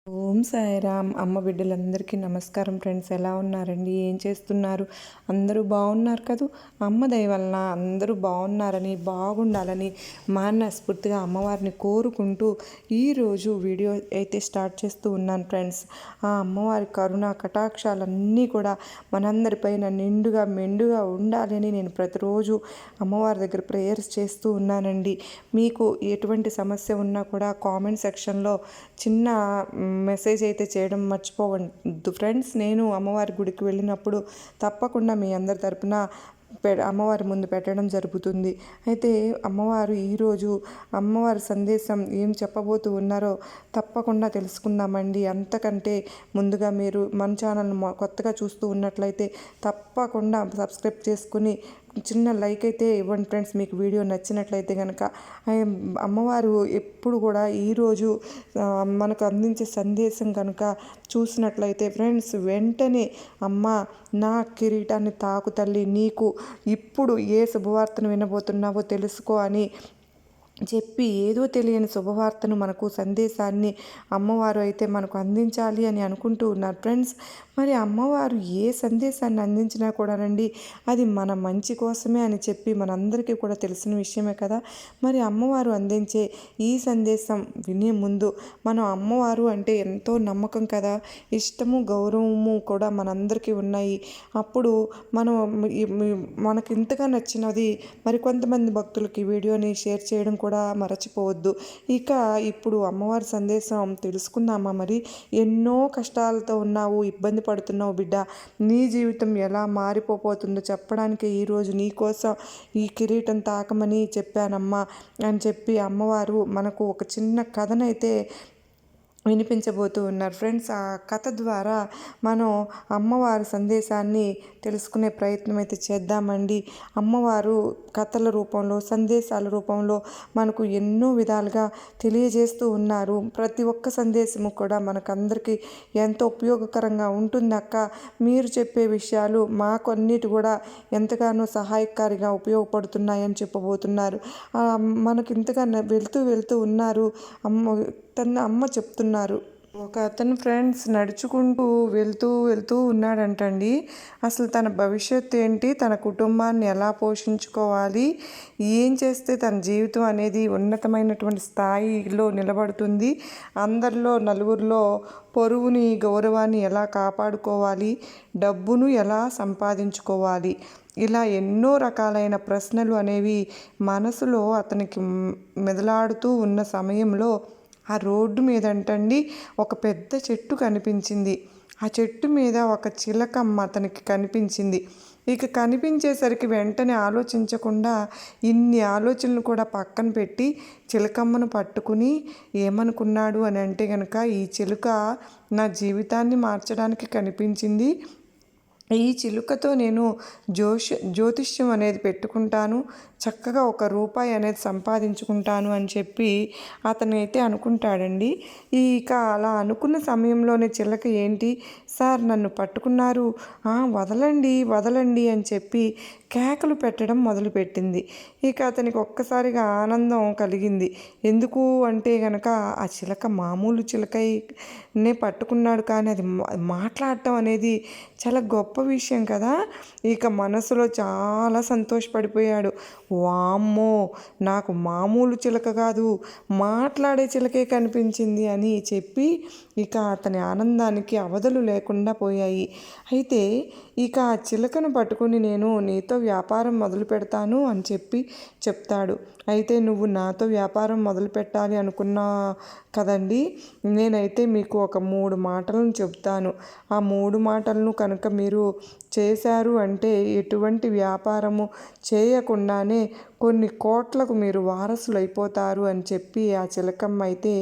ఓం సాయిరామ్. అమ్మ బిడ్డలందరికీ నమస్కారం ఫ్రెండ్స్. ఎలా ఉన్నారండి? ఏం చేస్తున్నారు? అందరూ బాగున్నారు కదూ. అమ్మ దయ వలన అందరూ బాగున్నారని, బాగుండాలని మనస్ఫూర్తిగా అమ్మవారిని కోరుకుంటూ ఈరోజు వీడియో అయితే స్టార్ట్ చేస్తూ ఉన్నాను ఫ్రెండ్స్. ఆ అమ్మవారి కరుణ కటాక్షాలన్నీ కూడా మనందరిపైన నిండుగా మెండుగా ఉండాలి అని నేను ప్రతిరోజు అమ్మవారి దగ్గర ప్రేయర్స్ చేస్తూ ఉన్నానండి. మీకు ఎటువంటి సమస్య ఉన్నా కూడా కామెంట్ సెక్షన్లో చిన్న మెసేజ్ అయితే చేయడం మర్చిపోవద్దు ఫ్రెండ్స్. నేను అమ్మవారి గుడికి వెళ్ళినప్పుడు తప్పకుండా మీ అందరి తరపున అమ్మవారి ముందు పెట్టడం జరుగుతుంది. అయితే అమ్మవారు ఈరోజు అమ్మవారి సందేశం ఏం చెప్పబోతూ ఉన్నారో తప్పకుండా తెలుసుకుందామండి. అంతకంటే ముందుగా మీరు మన ఛానల్ని కొత్తగా చూస్తూ ఉన్నట్లయితే తప్పకుండా సబ్స్క్రైబ్ చేసుకుని చిన్న లైక్ అయితే ఇవ్వండి ఫ్రెండ్స్. మీకు వీడియో నచ్చినట్లయితే కనుక అమ్మవారు ఎప్పుడు కూడా ఈరోజు మనకు అందించే సందేశం కనుక చూసినట్లయితే ఫ్రెండ్స్, వెంటనే అమ్మ నా కిరీటాన్ని తాకు తల్లి, నీకు ఇప్పుడు ఏ శుభవార్తను వినబోతున్నావో తెలుసుకో అని చెప్పి ఏదో తెలియని శుభవార్తను మనకు సందేశాన్ని అమ్మవారు అయితే మనకు అందించాలి అని అనుకుంటూ ఉన్నారు ఫ్రెండ్స్. మరి అమ్మవారు ఏ సందేశాన్ని అందించినా కూడానండి అది మన మంచి కోసమే అని చెప్పి మనందరికీ కూడా తెలిసిన విషయమే కదా. మరి అమ్మవారు అందించే ఈ సందేశం వినే ముందు మనం అమ్మవారు అంటే ఎంతో నమ్మకం కదా, ఇష్టము గౌరవము కూడా మనందరికీ ఉన్నాయి. అప్పుడు మనం మనకి ఇంతగా నచ్చినది మరికొంతమంది భక్తులకి వీడియోని షేర్ చేయడం కూడా మరచిపోవద్దు. ఇక ఇప్పుడు అమ్మవారి సందేశం తెలుసుకుందామా. మరి ఎన్నో కష్టాలతో ఉన్నావు, ఇబ్బంది పడుతున్నావు బిడ్డ, నీ జీవితం ఎలా మారిపోతుందో చెప్పడానికి ఈరోజు నీ కోసం ఈ కిరీటం తాకమని చెప్పానమ్మా అని చెప్పి అమ్మవారు మనకు ఒక చిన్న కథనైతే వినిపించబోతూ ఉన్నారు ఫ్రెండ్స్. ఆ కథ ద్వారా మనం అమ్మవారి సందేశాన్ని తెలుసుకునే ప్రయత్నం అయితే చేద్దామండి. అమ్మవారు కథల రూపంలో, సందేశాల రూపంలో మనకు ఎన్నో విధాలుగా తెలియజేస్తూ ఉన్నారు. ప్రతి ఒక్క సందేశము కూడా మనకందరికీ ఎంతో ఉపయోగకరంగా ఉంటుంది అక్క. మీరు చెప్పే విషయాలు మాకన్నిటి కూడా ఎంతగానో సహాయకారిగా ఉపయోగపడుతున్నాయని చెప్పబోతున్నారు. మనకి ఇంతగా వెళ్తూ ఉన్నారు అమ్మ చెప్తున్నారు. ఒక అతను ఫ్రెండ్స్ నడుచుకుంటూ వెళ్తూ ఉన్నాడంటండి. అసలు తన భవిష్యత్తు ఏంటి, తన కుటుంబాన్ని ఎలా పోషించుకోవాలి, ఏం చేస్తే తన జీవితం అనేది ఉన్నతమైనటువంటి స్థాయిలో నిలబడుతుంది, అందరిలో నలుగురిలో పొరుగుని గౌరవాన్ని ఎలా కాపాడుకోవాలి, డబ్బును ఎలా సంపాదించుకోవాలి, ఇలా ఎన్నో రకాలైన ప్రశ్నలు అనేవి మనసులో అతనికి మెదలాడుతూ ఉన్న సమయంలో ఆ రోడ్డు మీద అంటండి ఒక పెద్ద చెట్టు కనిపించింది. ఆ చెట్టు మీద ఒక చిలకమ్మ అతనికి కనిపించింది. ఇక కనిపించేసరికి వెంటనే ఆలోచించకుండా ఇన్ని ఆలోచనలు కూడా పక్కన పెట్టి చిలకమ్మను పట్టుకుని ఏమనుకున్నాడు అని అంటే కనుక, ఈ చిలుక నా జీవితాన్ని మార్చడానికి కనిపించింది, ఈ చిలుకతో నేను జ్యోతిష్యం అనేది పెట్టుకుంటాను, చక్కగా ₹1 అనేది సంపాదించుకుంటాను అని చెప్పి అతనైతే అనుకుంటాడండి. ఇక అలా అనుకున్న సమయంలోనే చిలక ఏంటి సార్ నన్ను పట్టుకున్నారు, వదలండి అని చెప్పి కేకలు పెట్టడం మొదలుపెట్టింది. ఇక అతనికి ఒక్కసారిగా ఆనందం కలిగింది. ఎందుకు అంటే గనక ఆ చిలక మామూలు చిలకనే పట్టుకున్నాడు, కానీ అది మాట్లాడటం అనేది చాలా గొప్ప విషయం కదా. ఇక మనసులో చాలా సంతోషపడిపోయాడు. వామ్మో, నాకు మామూలు చిలక కాదు, మాట్లాడే చిలకే కనిపించింది అని చెప్పి ఇక అతని ఆనందానికి అవధులు లేకుండా పోయాయి. అయితే ఇక ఆ చిలకను పట్టుకుని నేను నీతో వ్యాపారం మొదలు పెడతాను అని చెప్పి చెప్తాడు. అయితే నువ్వు నాతో వ్యాపారం మొదలు పెట్టాలి అనుకున్నా కదండి, నేనైతే మీకు ఒక 3 మాటలను చెప్తాను. ఆ 3 మాటలను కనుక మీరు చేశారు అంటే ఎటువంటి వ్యాపారము చేయకుండానే కొన్ని కోట్లకు మీరు వారసులు అయిపోతారు అని చెప్పి ఆ చిలకమ్మ అయితే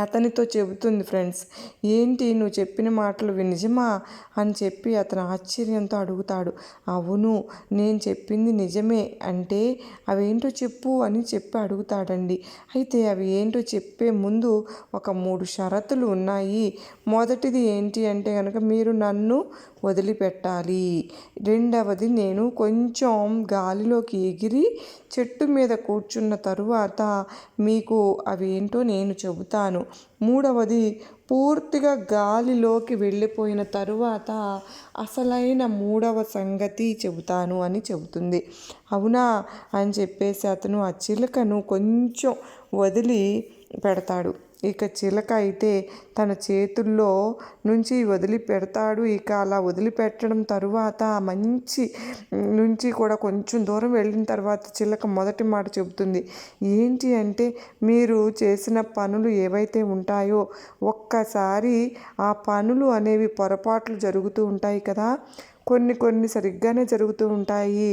అతనితో చెబుతుంది ఫ్రెండ్స్. ఏంటి నువ్వు చెప్పిన మాటలు నిజమా అని చెప్పి అతను ఆశ్చర్యంతో అడుగుతాడు. అవును, నేను చెప్పింది నిజమే అంటే అవేంటో చెప్పు అని చెప్పి అడుగుతాడండి. అయితే అవి ఏంటో చెప్పే ముందు ఒక 3 షరతులు ఉన్నాయి. మొదటిది ఏంటి అంటే కనుక మీరు నన్ను వదిలిపెట్టాలి, రెండవది నేను కొంచెం గాలిలోకి ఎగిరి చెట్టు మీద కూర్చున్న తరువాత మీకు అవి ఏంటో నేను చెబుతాను, మూడవది పూర్తిగా గాలిలోకి వెళ్ళిపోయిన తరువాత అసలైన మూడవ సంగతి చెబుతాను అని చెబుతుంది. అవునా అని చెప్పేసి అతను ఆ చిలుకను కొంచెం వదిలి పెడతాడు. ఇక చిలక అయితే తన చేతుల్లో నుంచి వదిలిపెడతాడు. ఇక అలా వదిలిపెట్టడం తరువాత మంచి నుంచి కూడా కొంచెం దూరం వెళ్ళిన తర్వాత చిలక మొదటి మాట చెబుతుంది. ఏంటి అంటే, మీరు చేసిన పనులు ఏవైతే ఉంటాయో ఒక్కసారి ఆ పనులు అనేవి పొరపాట్లు జరుగుతూ ఉంటాయి కదా, కొన్ని సరిగ్గానే జరుగుతూ ఉంటాయి.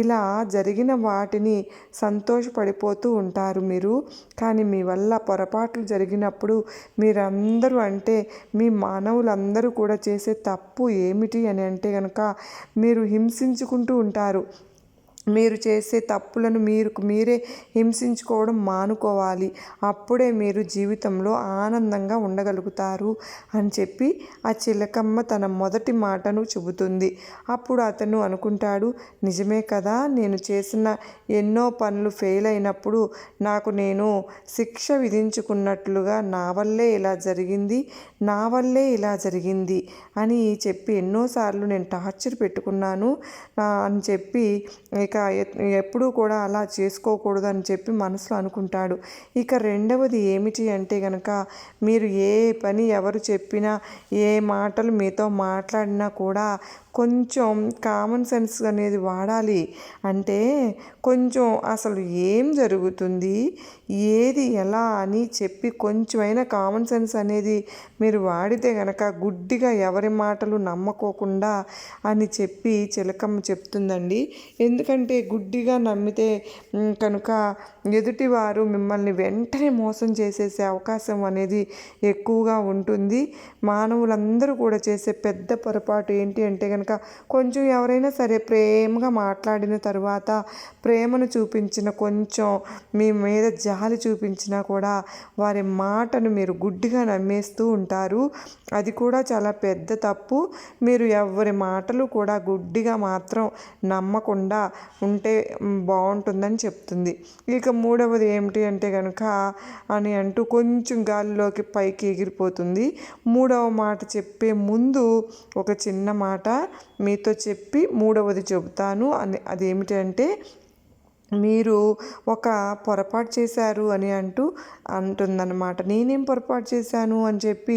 ఇలా జరిగిన వాటిని సంతోషపడిపోతూ ఉంటారు మీరు. కానీ మీ వల్ల పొరపాట్లు జరిగినప్పుడు మీరందరూ అంటే మీ మానవులందరూ కూడా చేసే తప్పు ఏమిటి అని అంటే కనుక మీరు హింసించుకుంటూ ఉంటారు. మీరు చేసే తప్పులను మీరే హింసించుకోవడం మానుకోవాలి. అప్పుడే మీరు జీవితంలో ఆనందంగా ఉండగలుగుతారు అని చెప్పి ఆ చిలకమ్మ తన మొదటి మాటను చెబుతుంది. అప్పుడు అతను అనుకుంటాడు, నిజమే కదా, నేను చేసిన ఎన్నో పనులు ఫెయిల్ అయినప్పుడు నాకు నేను శిక్ష విధించుకున్నట్లుగా నా వల్లే ఇలా జరిగింది అని చెప్పి ఎన్నోసార్లు నేను టార్చర్ పెట్టుకున్నాను అని చెప్పి ఇక ఎప్పుడూ కూడా అలా చేసుకోకూడదు అని చెప్పి మనసులో అనుకుంటాడు. ఇక రెండవది ఏమిటి అంటే కనుక, మీరు ఏ పని ఎవరు చెప్పినా ఏ మాటలు మీతో మాట్లాడినా కూడా కొంచెం కామన్ సెన్స్ అనేది వాడాలి. అంటే కొంచెం అసలు ఏం జరుగుతుంది, ఏది ఎలా అని చెప్పి కొంచెమైనా కామన్ సెన్స్ అనేది మీరు వాడితే కనుక గుడ్డిగా ఎవరి మాటలు నమ్మకోకుండా అని చెప్పి చిలకమ్మ చెప్తుందండి. ఎందుకంటే గుడ్డిగా నమ్మితే కనుక ఎదుటివారు మిమ్మల్ని వెంటనే మోసం చేసేసే అవకాశం అనేది ఎక్కువగా ఉంటుంది. మానవులందరూ కూడా చేసే పెద్ద పొరపాటు ఏంటి అంటే కనుక, కొంచెం ఎవరైనా సరే ప్రేమగా మాట్లాడిన తర్వాత ప్రేమను చూపించిన, కొంచెం మీ మీద జాలి చూపించినా కూడా వారి మాటను మీరు గుడ్డిగా నమ్మేస్తూ ఉంటారు. అది కూడా చాలా పెద్ద తప్పు. మీరు ఎవరి మాటలు కూడా గుడ్డిగా మాత్రం నమ్మకుండా ఉంటే బాగుంటుందని చెప్తుంది. ఇక మూడవది ఏమిటి అంటే కనుక అని అంటూ కొంచెం గాలిలోకి పైకి ఎగిరిపోతుంది. మూడవ మాట చెప్పే ముందు ఒక చిన్న మాట మీతో చెప్పి మూడవది చెబుతాను అని. అదేమిటి అంటే, మీరు ఒక పొరపాటు చేశారు అని అంటుందన్నమాట. నేనేం పొరపాటు చేశాను అని చెప్పి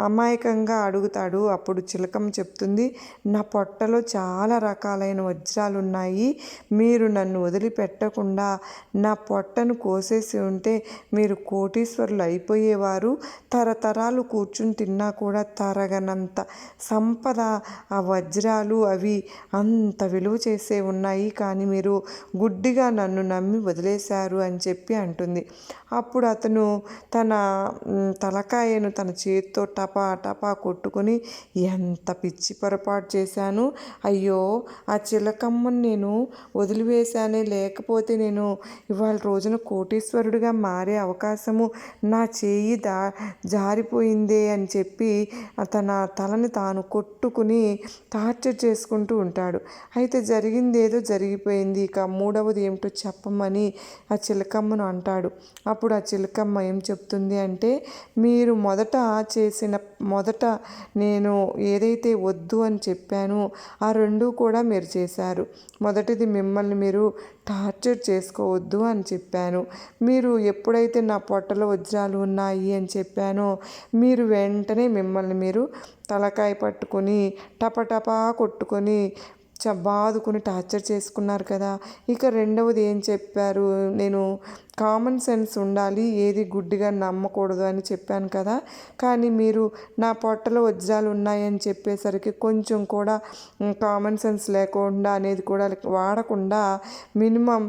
అమాయకంగా అడుగుతాడు. అప్పుడు చిలకమ్మ చెప్తుంది, నా పొట్టలో చాలా రకాలైన వజ్రాలు ఉన్నాయి. మీరు నన్ను వదిలిపెట్టకుండా నా పొట్టను కోసేసి ఉంటే మీరు కోటీశ్వరులు అయిపోయేవారు. తరతరాలు కూర్చుని తిన్నా కూడా తరగనంత సంపద ఆ వజ్రాలు అవి అంత విలువ చేసే ఉన్నాయి. కానీ మీరు గుడ్డిగా నన్ను నమ్మి వదిలేశారు అని చెప్పి అంటుంది. అప్పుడు అతను తన తలకాయను తన చేతితో టపా కొట్టుకొని, ఎంత పిచ్చి పొరపాటు చేశాను, అయ్యో ఆ చిలకమ్మని నేను వదిలివేశానే, లేకపోతే నేను ఇవాళ రోజున కోటీశ్వరుడిగా మారే అవకాశము నా చేయి జారిపోయిందే అని చెప్పి తన తలని తాను కొట్టుకుని టార్చర్ చేసుకుంటూ ఉంటాడు. అయితే జరిగింది ఏదో జరిగిపోయింది. ఇక మూడవది ఏమిటో చెప్పమని ఆ చిలకమ్మను అంటాడు. అప్పుడు ఆ చిలకమ్మ ఏం చెప్తుంది అంటే, మీరు మొదట నేను ఏదైతే వద్దు అని చెప్పానో ఆ రెండు కూడా మీరు చేశారు. మొదటిది మిమ్మల్ని మీరు టార్చర్ చేసుకోవద్దు అని చెప్పాను. మీరు ఎప్పుడైతే నా పొట్టలో వజ్రాలు ఉన్నాయి అని చెప్పానో మీరు వెంటనే మిమ్మల్ని మీరు తలకాయ పట్టుకొని టపటపా కొట్టుకొని బాదుకుని టార్చర్ చేసుకున్నారు కదా. ఇక రెండవది ఏం చెప్పారు, నేను కామన్ సెన్స్ ఉండాలి, ఏది గుడ్డిగా నమ్మకూడదు అని చెప్పాను కదా. కానీ మీరు నా పొట్టలో వజ్రాలు ఉన్నాయని చెప్పేసరికి కొంచెం కూడా కామన్ సెన్స్ లేకుండా అనేది కూడా వాడకుండా మినిమం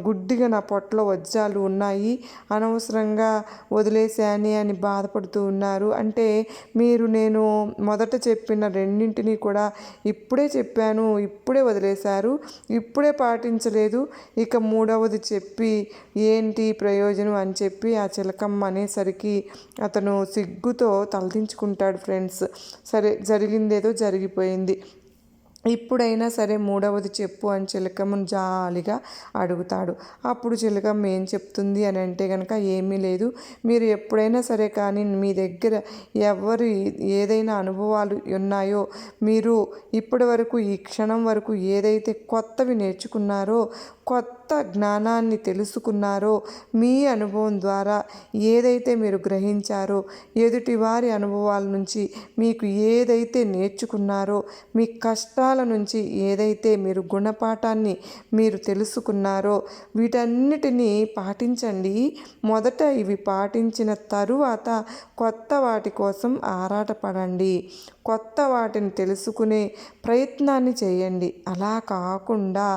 గుడ్డిగా నా పొట్టలో వజ్రాలు ఉన్నాయి, అనవసరంగా వదిలేశాని అని బాధపడుతూ ఉన్నారు. అంటే మీరు నేను మొదట చెప్పిన రెండింటినీ కూడా ఇప్పుడే చెప్పాను, ఇప్పుడే వదిలేశారు, ఇప్పుడే పాటించలేదు. ఇక మూడవది చెప్పి ఏంటి ప్రయోజనం అని చెప్పి ఆ చిలకమ్మ అనేసరికి అతను సిగ్గుతో తలదించుకుంటాడు. ఫ్రెండ్స్, సరే జరిగిందేదో జరిగిపోయింది. ఇప్పుడైనా సరే మూడవది చెప్పు అని చిలకమ్మను జాలిగా అడుగుతాడు. అప్పుడు చిలకమ్మ ఏం చెప్తుంది అని అంటే కనుక, ఏమీ లేదు, మీరు ఎప్పుడైనా సరే కానీ మీ దగ్గర ఎవరు ఏదైనా అనుభవాలు ఉన్నాయో, మీరు ఇప్పటి వరకు ఈ క్షణం వరకు ఏదైతే కొత్తవి నేర్చుకున్నారో, కొత్త జ్ఞానాన్ని తెలుసుకున్నారో, మీ అనుభవం ద్వారా ఏదైతే మీరు గ్రహించారో, ఎదుటివారి అనుభవాల నుంచి మీకు ఏదైతే నేర్చుకున్నారో, మీ కష్టాల నుంచి ఏదైతే మీరు గుణపాఠాన్ని మీరు తెలుసుకున్నారో, వీటన్నిటినీ పాటించండి. మొదట ఇవి పాటించిన తరువాత కొత్త వాటి కోసం ఆరాటపడండి. కొత్త వాటిని తెలుసుకునే ప్రయత్నాన్ని చేయండి. అలా కాకుండా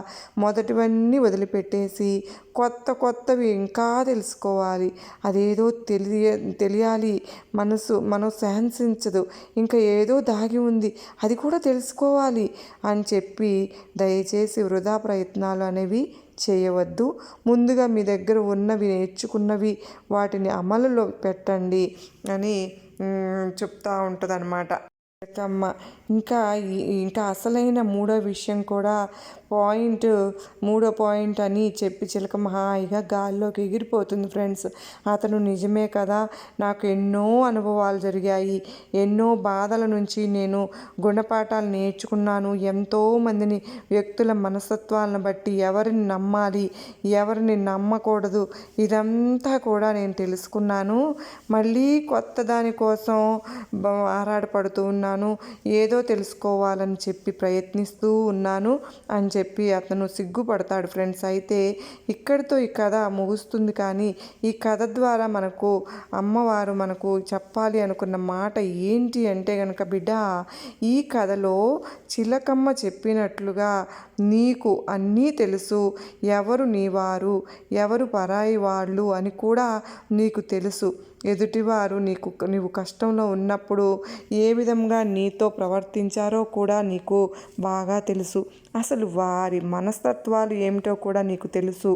మొదటివన్నీ వదిలిపెట్టేసి కొత్తవి ఇంకా తెలుసుకోవాలి, అదేదో తెలియాలి, మనం శాంతించదు, ఇంకా ఏదో దాగి ఉంది, అది కూడా తెలుసుకోవాలి అని చెప్పి దయచేసి వృధా ప్రయత్నాలు అనేవి చేయవద్దు. ముందుగా మీ దగ్గర ఉన్నవి నేర్చుకున్నవి వాటిని అమలులో పెట్టండి అని చెప్తూ ఉంటుంది అన్నమాట చిలకమ్మ. ఇంకా అసలైన మూడో విషయం కూడా మూడో పాయింట్ అని చెప్పి చిలకమ్మ హాయిగా గాల్లోకి ఎగిరిపోతుంది ఫ్రెండ్స్. అతను నిజమే కదా, నాకు ఎన్నో అనుభవాలు జరిగాయి, ఎన్నో బాధల నుంచి నేను గుణపాఠాలు నేర్చుకున్నాను, ఎంతోమందిని వ్యక్తుల మనస్తత్వాలను బట్టి ఎవరిని నమ్మాలి, ఎవరిని నమ్మకూడదు, ఇదంతా కూడా నేను తెలుసుకున్నాను. మళ్ళీ కొత్త దానికోసం ఆరాటపడుతూ ఉన్నాను, ఏదో తెలుసుకోవాలని చెప్పి ప్రయత్నిస్తూ ఉన్నాను అని చెప్పి అతను సిగ్గుపడతాడు ఫ్రెండ్స్. అయితే ఇక్కడితో ఈ కథ ముగుస్తుంది. కానీ ఈ కథ ద్వారా అమ్మవారు మనకు చెప్పాలి అనుకున్న మాట ఏంటి అంటే కనుక, బిడ్డ, ఈ కథలో చిలకమ్మ చెప్పినట్లుగా నీకు అన్నీ తెలుసు, ఎవరు నీవారు, ఎవరు పరాయి వాళ్ళు అని కూడా నీకు తెలుసు. ఎదుటివారు నీవు కష్టంలో ఉన్నప్పుడు ఏ విధంగా నీతో ప్రవర్తించారో కూడా నీకు బాగా తెలుసు. అసలు వారి మనస్తత్వాలు ఏమిటో కూడా నీకు తెలుసు.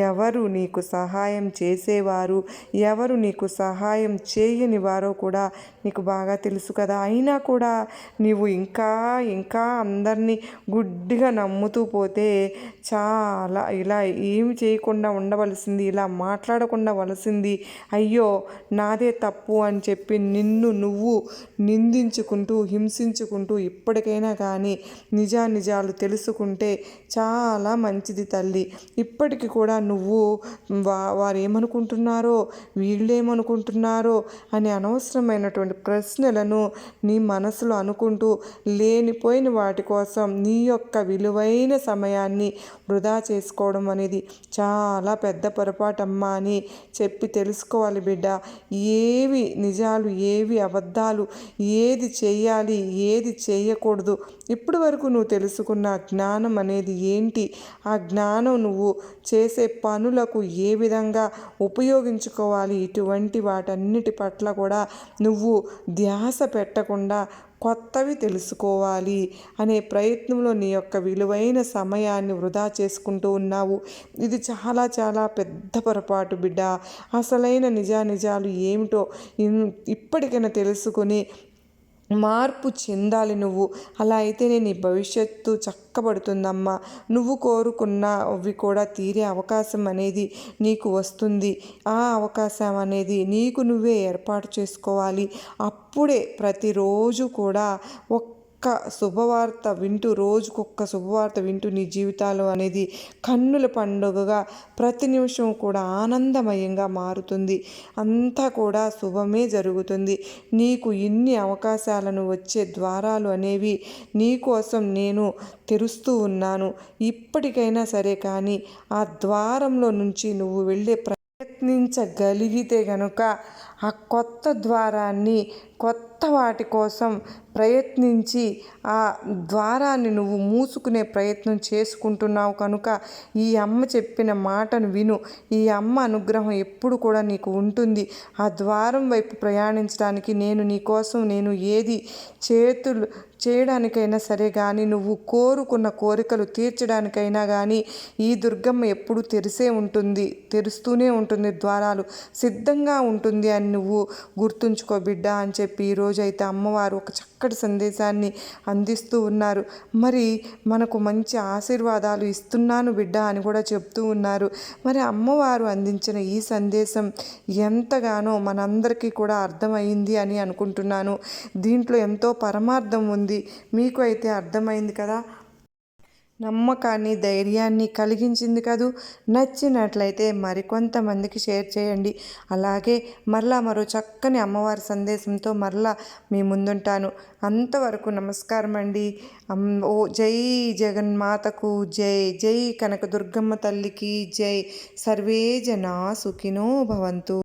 ఎవరు నీకు సహాయం చేసేవారు, ఎవరు నీకు సహాయం చేయని వారో కూడా నీకు బాగా తెలుసు కదా. అయినా కూడా నీవు ఇంకా అందరినీ గుడ్డిగా నమ్ముతూ పోతే చాలా ఇలా ఏమి చేయకుండా ఉండవలసింది, ఇలా మాట్లాడకుండా వలసింది, అయ్యో నాదే తప్పు అని చెప్పి నువ్వు నిందించుకుంటూ హింసించుకుంటూ ఇప్పటికైనా కానీ నిజాలు తెలుసుకుంటే చాలా మంచిది తల్లి. ఇప్పటికి కూడా నువ్వు వారు ఏమనుకుంటున్నారో, వీళ్ళేమనుకుంటున్నారో అని అనవసరమైనటువంటి ప్రశ్నలను నీ మనసులో అనుకుంటూ లేనిపోయిన వాటి కోసం నీ యొక్క విలువైన సమయాన్ని వృధా చేసుకోవడం అనేది చాలా పెద్ద పొరపాటమ్మా అని చెప్పి తెలుసుకోవాలి బిడ్డ. ఏవి నిజాలు, ఏవి అబద్ధాలు, ఏది చేయాలి, ఏది చేయకూడదు, ఇప్పటి వరకు నువ్వు తెలుసుకున్న జ్ఞానం అనేది ఏంటి, ఆ జ్ఞానం నువ్వు చేసే పనులకు ఏ విధంగా ఉపయోగించుకోవాలి, ఇటువంటి వాటన్నిటి పట్ల కూడా నువ్వు ధ్యాస పెట్టకుండా కొత్తవి తెలుసుకోవాలి అనే ప్రయత్నంలో నీ యొక్క విలువైన సమయాన్ని వృధా చేసుకుంటూ ఉన్నావు. ఇది చాలా చాలా పెద్ద పొరపాటు బిడ్డ. అసలైన నిజాలు ఏమిటో ఇప్పటికైనా తెలుసుకొని మార్పు చెందాలి నువ్వు. అలా అయితేనే నీ భవిష్యత్తు చక్కబడుతుందమ్మా. నువ్వు కోరుకున్నవి కూడా తీరే అవకాశం అనేది నీకు వస్తుంది. ఆ అవకాశం అనేది నీకు నువ్వే ఏర్పాటు చేసుకోవాలి. అప్పుడే ప్రతిరోజు కూడా రోజుకొక్క శుభవార్త వింటూ నీ జీవితాలు అనేది కన్నుల పండుగగా ప్రతి నిమిషం కూడా ఆనందమయంగా మారుతుంది. అంతా కూడా శుభమే జరుగుతుంది. నీకు ఇన్ని అవకాశాలను వచ్చే ద్వారాలు అనేవి నీకోసం నేను తెరుస్తూ ఉన్నాను. ఇప్పటికైనా సరే కానీ ఆ ద్వారంలో నుంచి నువ్వు వెళ్ళే ప్రయత్నించగలిగితే గనుక ఆ కొత్త ద్వారాన్ని కొత్త వాటి కోసం ప్రయత్నించి ఆ ద్వారాన్ని నువ్వు మూసుకునే ప్రయత్నం చేసుకుంటున్నావు కనుక ఈ అమ్మ చెప్పిన మాటను విను. ఈ అమ్మ అనుగ్రహం ఎప్పుడు కూడా నీకు ఉంటుంది. ఆ ద్వారం వైపు ప్రయాణించడానికి నేను ఏది చేయడానికైనా సరే కానీ, నువ్వు కోరుకున్న కోరికలు తీర్చడానికైనా కానీ ఈ దుర్గమ్మ ఎప్పుడు తెరుస్తూనే ఉంటుంది ద్వారాలు సిద్ధంగా ఉంటుంది అని నువ్వు గుర్తుంచుకో బిడ్డ అని చెప్పి ఈరోజైతే అమ్మవారు ఒక చక్కటి సందేశాన్ని అందిస్తూ ఉన్నారు. మరి మనకు మంచి ఆశీర్వాదాలు ఇస్తున్నాను బిడ్డ అని కూడా చెప్తూ ఉన్నారు. మరి అమ్మవారు అందించిన ఈ సందేశం ఎంతగానో మనందరికీ కూడా అర్థమైంది అని అనుకుంటున్నాను. దీంట్లో ఎంతో పరమార్థం ఉంది. మీకు అయితే అర్థమైంది కదా. నమ్మకాన్ని ధైర్యాన్ని కలిగించింది కదూ. నచ్చినట్లయితే మరికొంతమందికి షేర్ చేయండి. అలాగే మరలా మరో చక్కని అమ్మవారి సందేశంతో మరలా మీ ముందుంటాను. అంతవరకు నమస్కారం అండి. ఓ జై జగన్మాతకు జై. జై కనకదుర్గమ్మ తల్లికి జై. సర్వే జనా సుఖినో భవంతు.